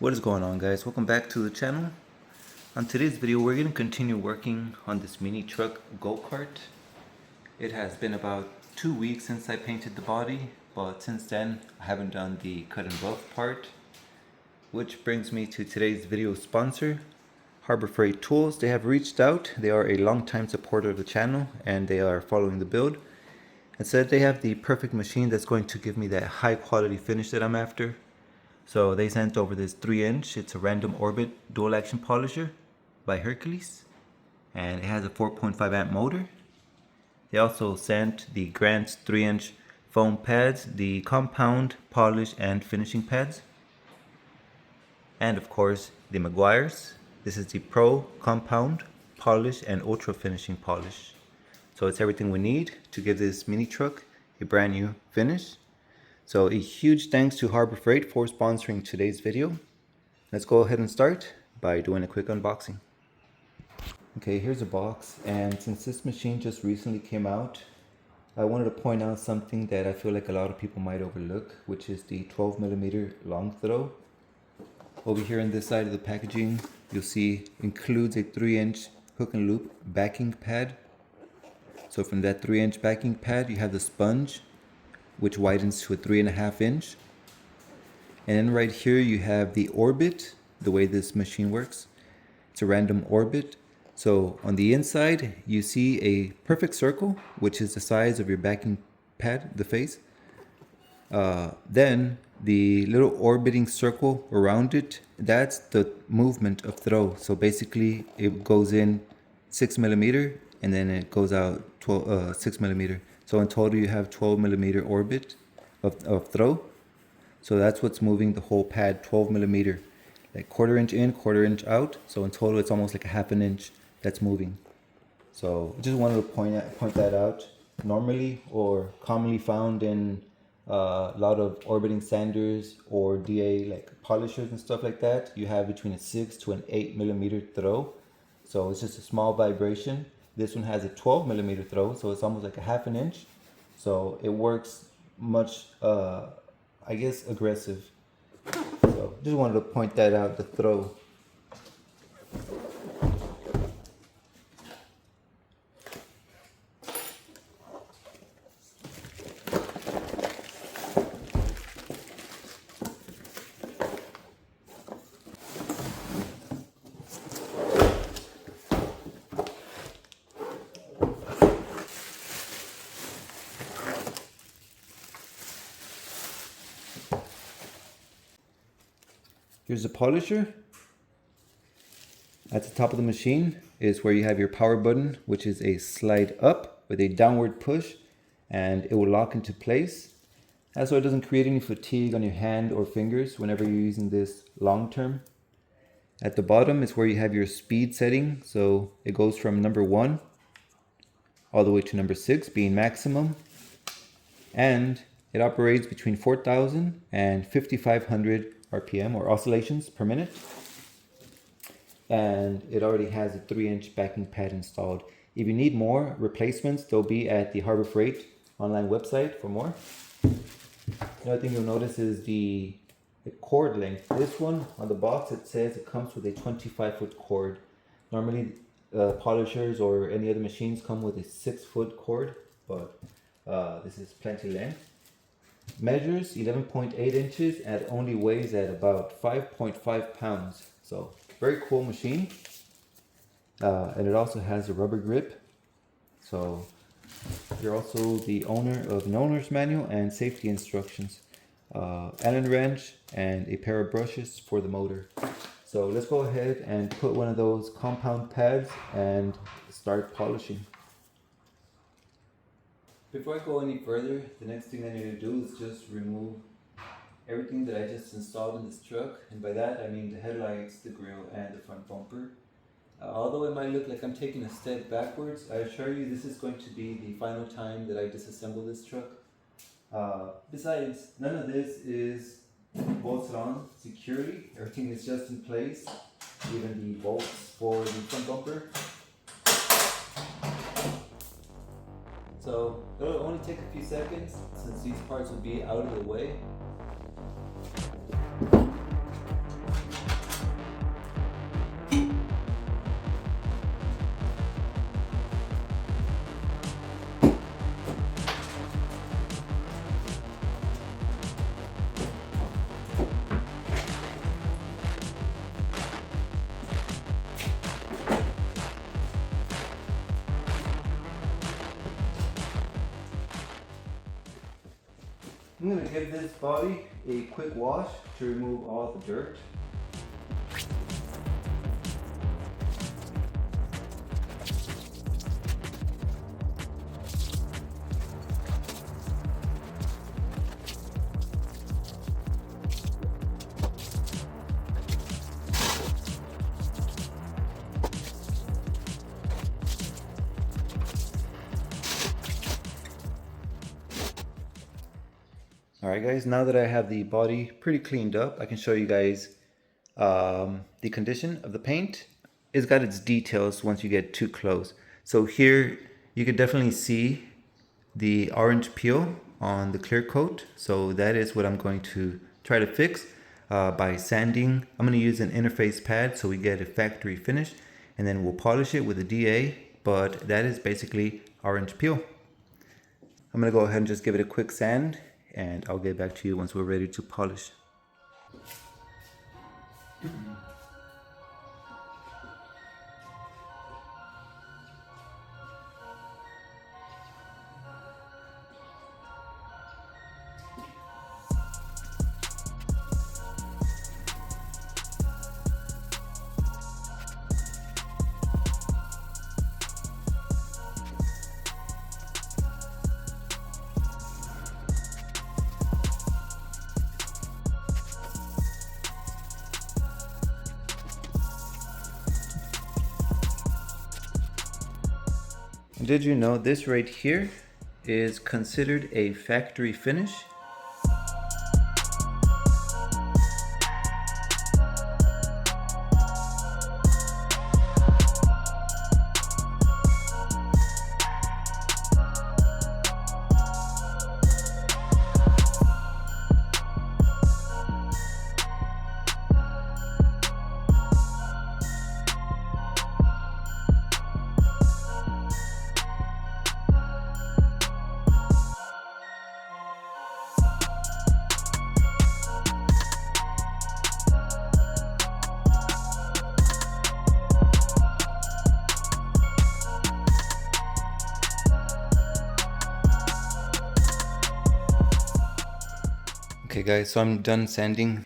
What is going on, guys? Welcome back to the channel. On today's video we're going to continue working on this mini truck go-kart. It has been about 2 weeks since I painted the body, but since then I haven't done the cut and buff part. Which brings me to today's video sponsor, Harbor Freight Tools. They have reached out. They are a long-time supporter of the channel and they are following the build and said they have the perfect machine that's going to give me that high quality finish that I'm after. So they sent over this 3-inch, it's a random orbit dual action polisher by Hercules, and it has a 4.5 amp motor. They also sent the Grant's 3-inch foam pads, the compound, polish and finishing pads. And of course the MEGUIAR'S. This is the Pro Compound, Polish and Ultra Finishing Polish. So it's everything we need to give this mini truck a brand new finish. So a huge thanks to Harbor Freight for sponsoring today's video. Let's go ahead and start by doing a quick unboxing. Okay, here's a box, and since this machine just recently came out, I wanted to point out something that I feel like a lot of people might overlook, which is the 12mm long throw. Over here on this side of the packaging, you'll see includes a 3-inch hook and loop backing pad. So from that 3-inch backing pad, you have the sponge, which widens to a 3.5 inch. And then right here you have the orbit. The way this machine works, it's a random orbit. So on the inside you see a perfect circle, which is the size of your backing pad, the face. Then the little orbiting circle around it, that's the movement of throw. So basically it goes in 6mm and then it goes out 6mm. So in total you have 12mm orbit of throw. So that's what's moving the whole pad, 12mm. Like 1/4 inch in, 1/4 inch out. So in total it's almost like a 1/2 inch that's moving. So I just wanted to point that out. Normally or commonly found in a lot of orbiting sanders or DA like polishers and stuff like that, you have between a 6 to an 8mm throw. So it's just a small vibration. This one has a 12mm throw, so it's almost like a 1/2 inch. So it works much, I guess, aggressive. So just wanted to point that out, the throw. Here's the polisher. At the top of the machine is where you have your power button, which is a slide up with a downward push, and it will lock into place. And so it doesn't create any fatigue on your hand or fingers whenever you're using this long term. At the bottom is where you have your speed setting. So it goes from number 1 all the way to number 6 being maximum. And it operates between 4,000 and 5,500 RPM or oscillations per minute. And it already has a 3-inch backing pad installed. If you need more replacements, they'll be at the Harbor Freight online website for more. Another thing you'll notice is the cord length. This one on the box, it says it comes with a 25-foot cord. Normally polishers or any other machines come with a 6-foot cord, but this is plenty length. Measures 11.8 inches and only weighs at about 5.5 pounds. So very cool machine. And it also has a rubber grip. So you're also the owner of an owner's manual and safety instructions. Allen wrench and a pair of brushes for the motor. So let's go ahead and put one of those compound pads and start polishing. Before I go any further, the next thing I need to do is just remove everything that I just installed in this truck. And by that I mean the headlights, the grille, and the front bumper. Although it might look like I'm taking a step backwards, I assure you this is going to be the final time that I disassemble this truck. Besides, none of this is bolted on securely. Everything is just in place, even the bolts for the front bumper. So it'll only take a few seconds since these parts will be out of the way. give this body a quick wash to remove all the dirt. Alright guys, now that I have the body pretty cleaned up, I can show you guys the condition of the paint. It's got its details once you get too close. So here you can definitely see the orange peel on the clear coat. So that is what I'm going to try to fix by sanding. I'm going to use an interface pad so we get a factory finish, and then we'll polish it with a DA, but that is basically orange peel. I'm going to go ahead and just give it a quick sand, and I'll get back to you once we're ready to polish. Did you know this right here is considered a factory finish? Okay guys, so I'm done sanding.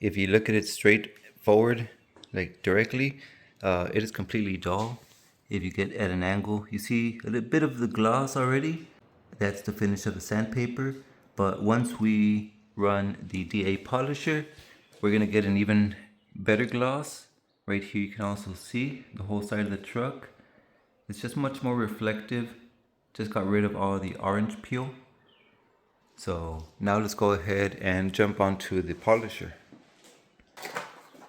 If you look at it straight forward, like directly, it is completely dull. If you get at an angle, you see a little bit of the gloss already. That's the finish of the sandpaper. But once we run the DA polisher, we're gonna get an even better gloss. Right here you can also see the whole side of the truck. It's just much more reflective. Just got rid of all the orange peel. So now let's go ahead and jump onto the polisher.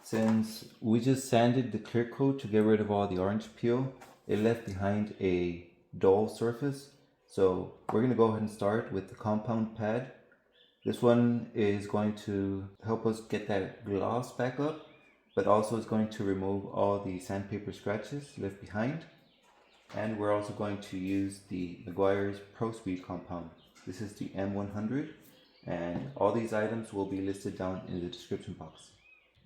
Since we just sanded the clear coat to get rid of all the orange peel, it left behind a dull surface. So we're going to go ahead and start with the compound pad. This one is going to help us get that gloss back up, but also is going to remove all the sandpaper scratches left behind. And we're also going to use the MEGUIAR'S Pro Speed compound. This is the M100, and all these items will be listed down in the description box.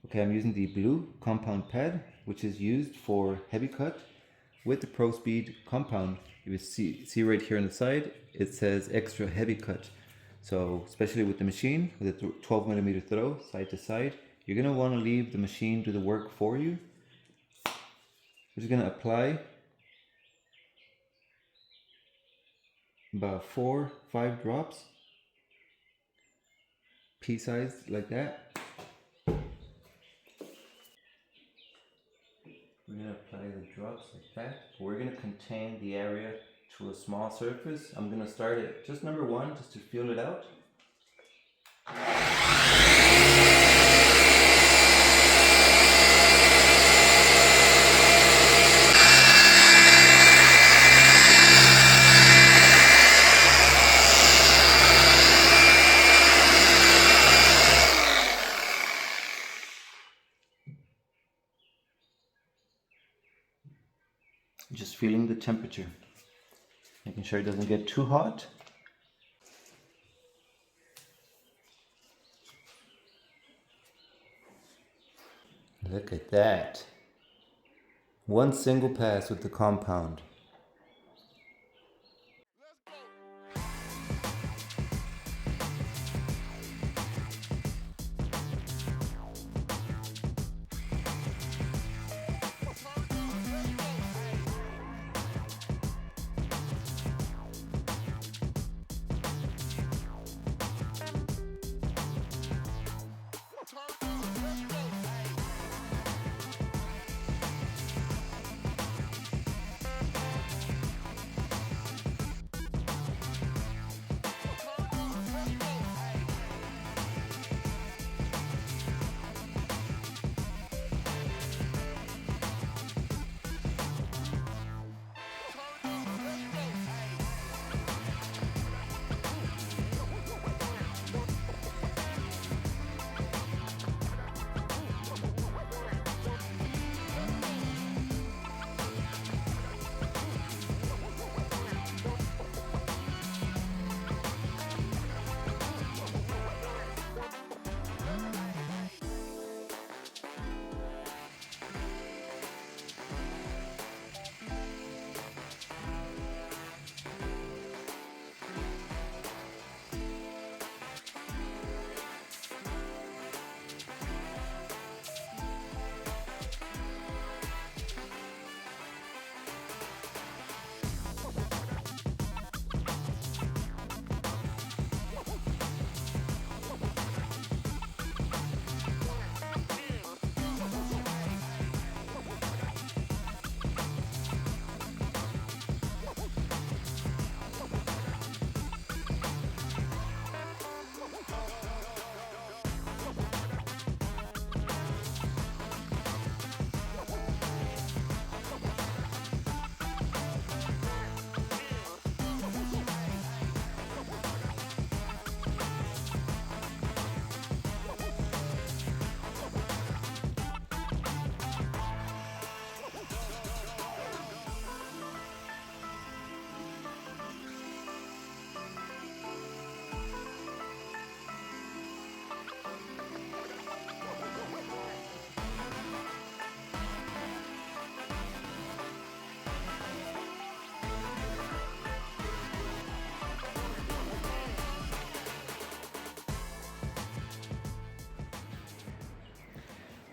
Okay, I'm using the blue compound pad, which is used for heavy cut with the Pro Speed compound. You will see right here on the side, it says extra heavy cut. So especially with the machine, with a 12mm throw, side to side, you're gonna wanna leave the machine do the work for you. We're just gonna apply about 4-5 drops, pea-sized like that. We're going to apply the drops like that. We're going to contain the area to a small surface. I'm going to start at just number 1 just to feel it out. Just feeling the temperature, making sure it doesn't get too hot. Look at that. One single pass with the compound.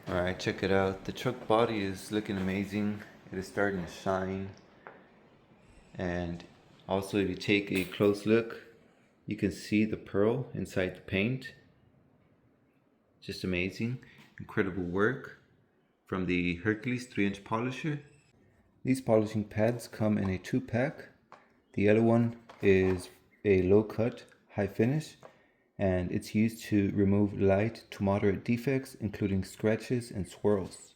Alright, check it out. The truck body is looking amazing. It is starting to shine. And also, if you take a close look, you can see the pearl inside the paint. Just amazing. Incredible work from the Hercules 3-inch polisher. These polishing pads come in a 2-pack. The yellow one is a low cut, high finish, and it's used to remove light to moderate defects, including scratches and swirls.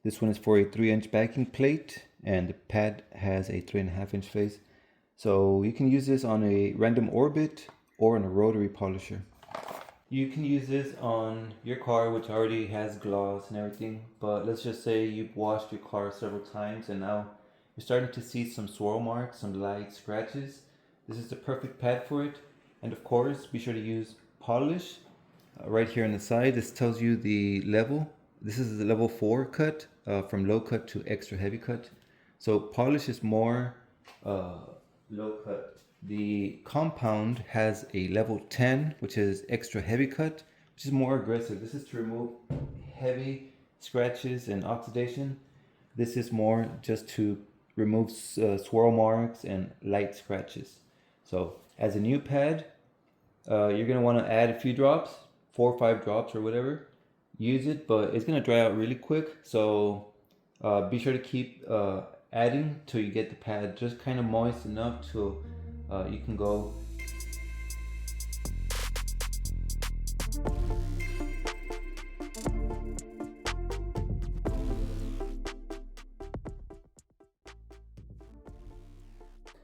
This one is for a 3-inch backing plate, and the pad has a 3.5-inch face. So you can use this on a random orbit or on a rotary polisher. You can use this on your car, which already has gloss and everything, but let's just say you've washed your car several times and now you're starting to see some swirl marks, some light scratches. This is the perfect pad for it. And of course, be sure to use polish. Right here on the side, this tells you the level. This is the level 4 cut, from low cut to extra heavy cut. So polish is more low cut. The compound has a level 10, which is extra heavy cut, which is more aggressive. This is to remove heavy scratches and oxidation. This is more just to remove swirl marks and light scratches. So as a new pad, you're going to want to add a few drops, 4 or 5 drops or whatever. Use it, but it's going to dry out really quick. So be sure to keep adding till you get the pad just kind of moist enough till you can go.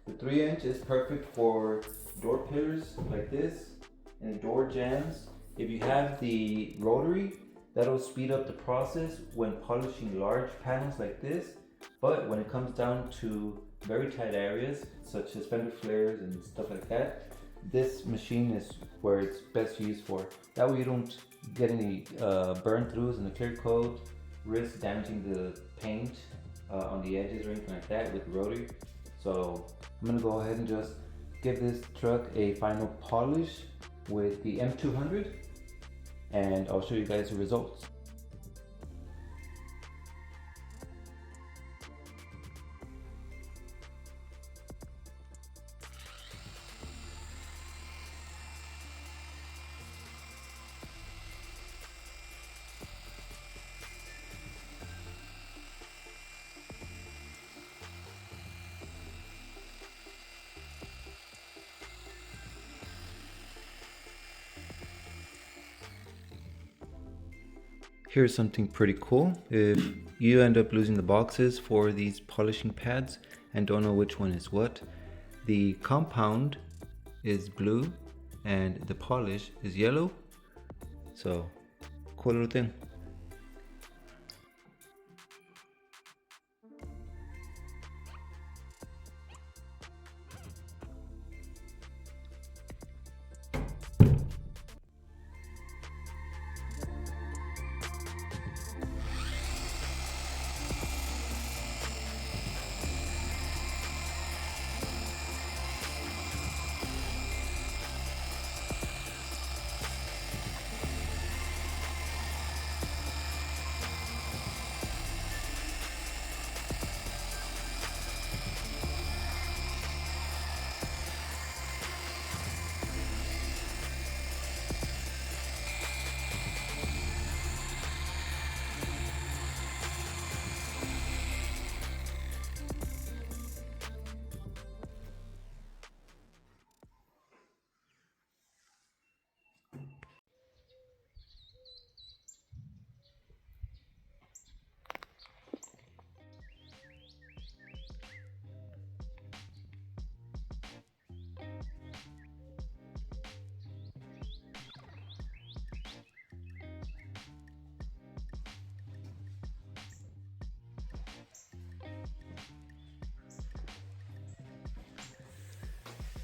The 3-inch is perfect for door pillars like this and door jambs. If you have the rotary, that'll speed up the process when polishing large panels like this. But when it comes down to very tight areas, such as fender flares and stuff like that, this machine is where it's best used for. That way you don't get any burn throughs in the clear coat, risk damaging the paint on the edges or anything like that with the rotary. So I'm gonna go ahead and just give this truck a final polish with the M200, and I'll show you guys the results. Here's something pretty cool. If you end up losing the boxes for these polishing pads and don't know which one is what, the compound is blue and the polish is yellow. So, cool little thing.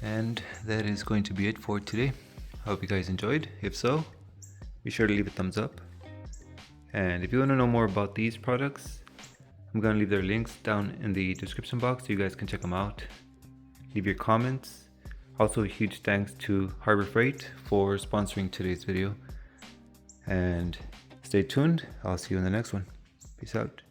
And that is going to be it for today. I hope you guys enjoyed. If so, be sure to leave a thumbs up. And if you want to know more about these products, I'm going to leave their links down in the description box so you guys can check them out. Leave your comments. Also, a huge thanks to Harbor Freight for sponsoring today's video. And Stay tuned. I'll see you in the next one. Peace out.